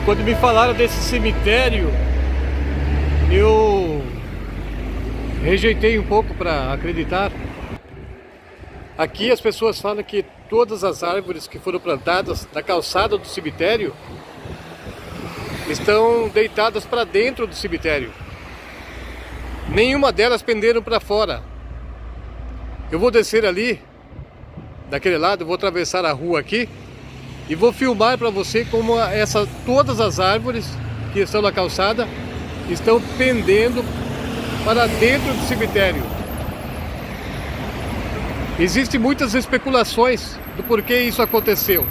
Quando me falaram desse cemitério, eu rejeitei um pouco para acreditar. Aqui as pessoas falam que todas as árvores que foram plantadas na calçada do cemitério estão deitadas para dentro do cemitério. Nenhuma delas penderam para fora. Eu vou descer ali, daquele lado, vou atravessar a rua aqui e vou filmar para você como todas as árvores que estão na calçada estão pendendo para dentro do cemitério. Existem muitas especulações do porquê isso aconteceu,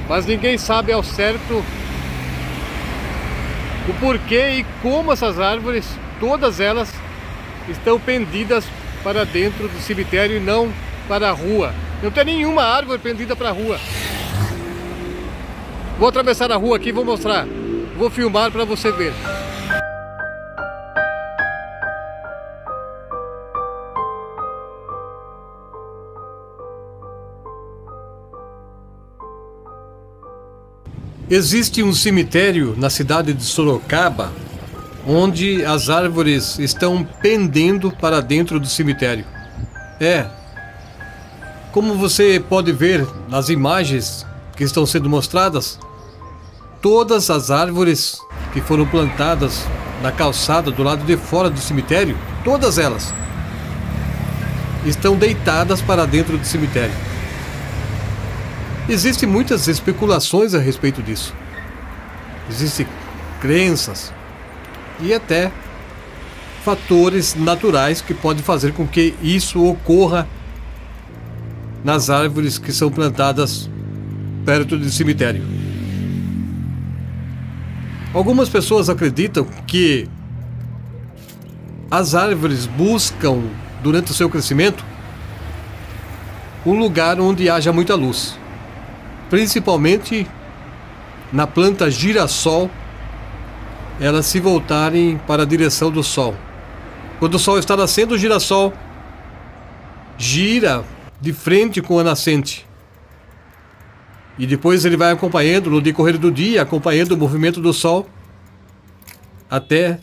mas ninguém sabe ao certo o porquê e como essas árvores, todas elas, estão pendidas para dentro do cemitério e não para a rua. Não tem nenhuma árvore pendida para a rua. Vou atravessar a rua aqui e vou mostrar. Vou filmar para você ver. Existe um cemitério na cidade de Sorocaba, onde as árvores estão pendendo para dentro do cemitério. Como você pode ver nas imagens que estão sendo mostradas, todas as árvores que foram plantadas na calçada do lado de fora do cemitério, todas elas estão deitadas para dentro do cemitério. Existem muitas especulações a respeito disso. Existem crenças e até fatores naturais que podem fazer com que isso ocorra nas árvores que são plantadas perto do cemitério. Algumas pessoas acreditam que as árvores buscam, durante o seu crescimento, um lugar onde haja muita luz. Principalmente na planta girassol, elas se voltarem para a direção do sol. Quando o sol está nascendo, o girassol gira de frente com a nascente. E depois ele vai acompanhando, no decorrer do dia, acompanhando o movimento do sol, até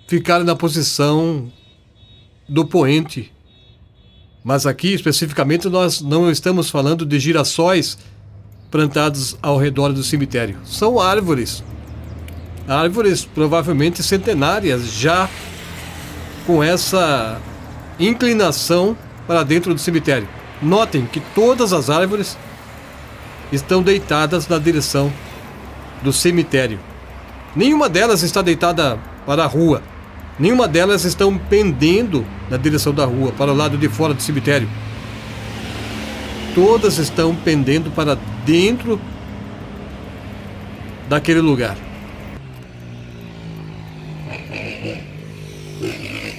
ficar na posição do poente. Mas aqui, especificamente, nós não estamos falando de girassóis plantados ao redor do cemitério. São árvores. Árvores provavelmente centenárias, já com essa inclinação para dentro do cemitério. Notem que todas as árvores estão deitadas na direção do cemitério. Nenhuma delas está deitada para a rua. Nenhuma delas estão pendendo na direção da rua, para o lado de fora do cemitério. Todas estão pendendo para dentro daquele lugar.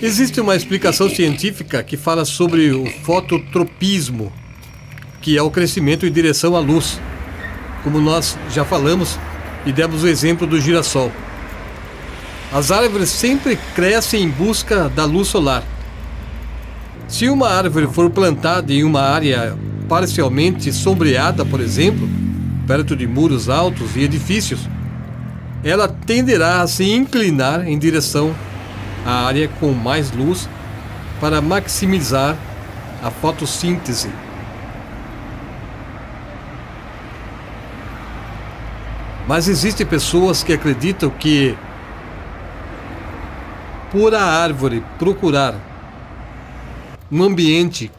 Existe uma explicação científica que fala sobre o fototropismo, que é o crescimento em direção à luz, como nós já falamos e demos o exemplo do girassol. As árvores sempre crescem em busca da luz solar. Se uma árvore for plantada em uma área parcialmente sombreada, por exemplo, perto de muros altos e edifícios, ela tenderá a se inclinar em direção à área com mais luz para maximizar a fotossíntese. Mas existem pessoas que acreditam que, por a árvore procurar um ambiente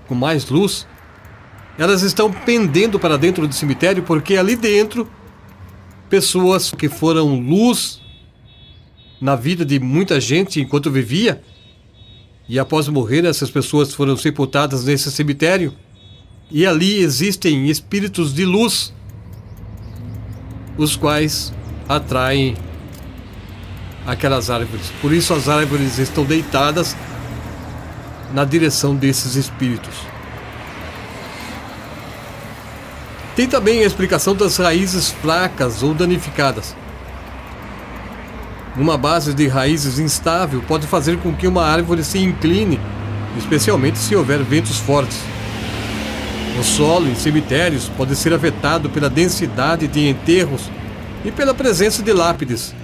com mais luz, elas estão pendendo para dentro do cemitério, porque ali dentro, pessoas que foram luz na vida de muita gente enquanto vivia, e após morrer, essas pessoas foram sepultadas nesse cemitério, e ali existem espíritos de luz, os quais atraem aquelas árvores. Por isso as árvores estão deitadas na direção desses espíritos. Tem também a explicação das raízes fracas ou danificadas. Uma base de raízes instável pode fazer com que uma árvore se incline, especialmente se houver ventos fortes. O solo em cemitérios pode ser afetado pela densidade de enterros e pela presença de lápides,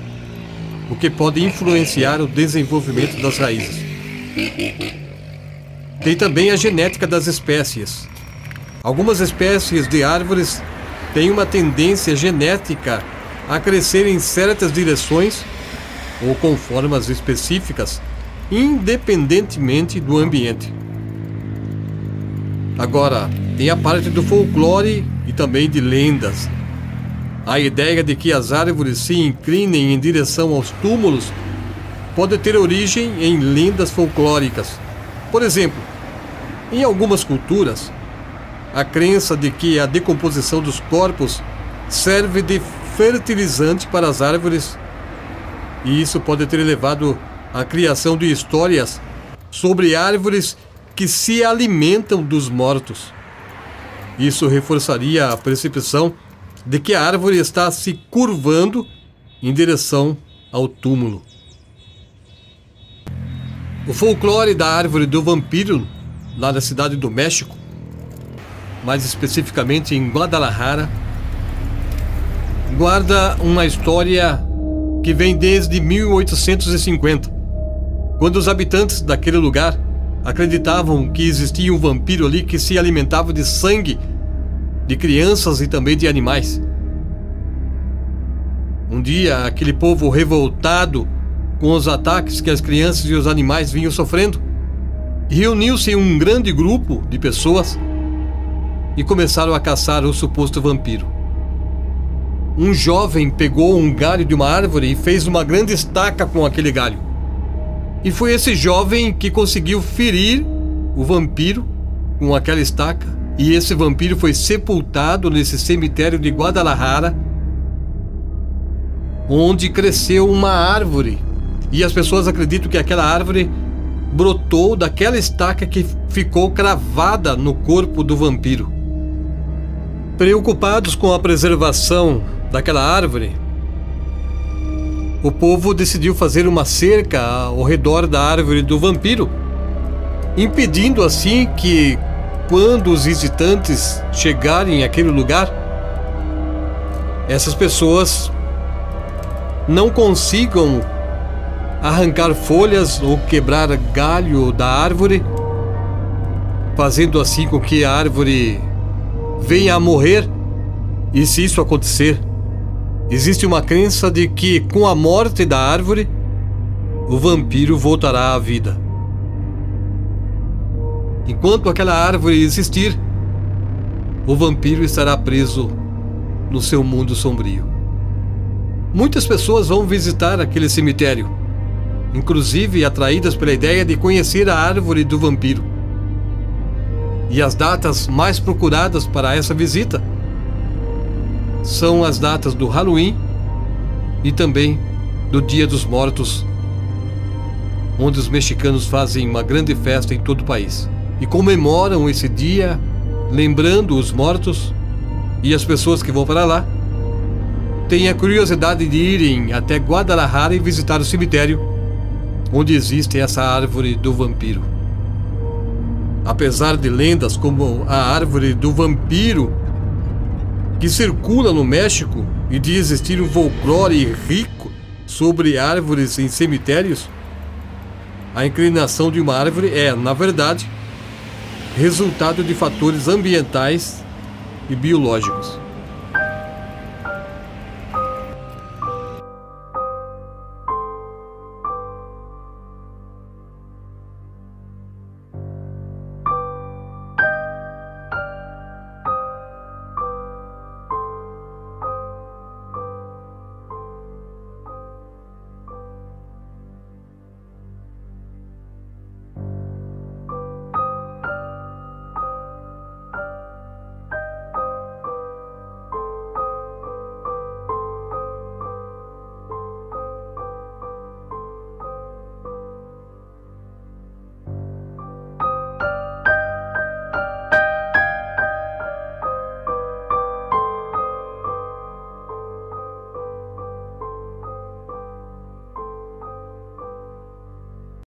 o que pode influenciar o desenvolvimento das raízes. Tem também a genética das espécies. Algumas espécies de árvores têm uma tendência genética a crescer em certas direções ou com formas específicas, independentemente do ambiente. Agora, tem a parte do folclore e também de lendas. A ideia de que as árvores se inclinem em direção aos túmulos pode ter origem em lendas folclóricas. Por exemplo, em algumas culturas, a crença de que a decomposição dos corpos serve de fertilizante para as árvores, e isso pode ter levado à criação de histórias sobre árvores que se alimentam dos mortos. Isso reforçaria a percepção de que a árvore está se curvando em direção ao túmulo. O folclore da árvore do vampiro, lá na cidade do México, mais especificamente em Guadalajara, guarda uma história que vem desde 1850, quando os habitantes daquele lugar acreditavam que existia um vampiro ali que se alimentava de sangue de crianças e também de animais. Um dia, aquele povo revoltado com os ataques que as crianças e os animais vinham sofrendo, reuniu-se em um grande grupo de pessoas e começaram a caçar o suposto vampiro. Um jovem pegou um galho de uma árvore e fez uma grande estaca com aquele galho. E foi esse jovem que conseguiu ferir o vampiro com aquela estaca. E esse vampiro foi sepultado nesse cemitério de Guadalajara, onde cresceu uma árvore. E as pessoas acreditam que aquela árvore brotou daquela estaca que ficou cravada no corpo do vampiro. Preocupados com a preservação daquela árvore, o povo decidiu fazer uma cerca ao redor da árvore do vampiro, impedindo assim que, quando os visitantes chegarem àquele lugar, essas pessoas não consigam arrancar folhas ou quebrar galho da árvore, fazendo assim com que a árvore venha a morrer. E se isso acontecer, existe uma crença de que, com a morte da árvore, o vampiro voltará à vida. Enquanto aquela árvore existir, o vampiro estará preso no seu mundo sombrio. Muitas pessoas vão visitar aquele cemitério, inclusive atraídas pela ideia de conhecer a árvore do vampiro. E as datas mais procuradas para essa visita são as datas do Halloween e também do Dia dos Mortos, onde os mexicanos fazem uma grande festa em todo o país e comemoram esse dia, lembrando os mortos, e as pessoas que vão para lá têm a curiosidade de irem até Guadalajara e visitar o cemitério onde existe essa árvore do vampiro. Apesar de lendas como a árvore do vampiro, que circula no México, e de existir um folclore rico sobre árvores em cemitérios, a inclinação de uma árvore é, na verdade, resultado de fatores ambientais e biológicos.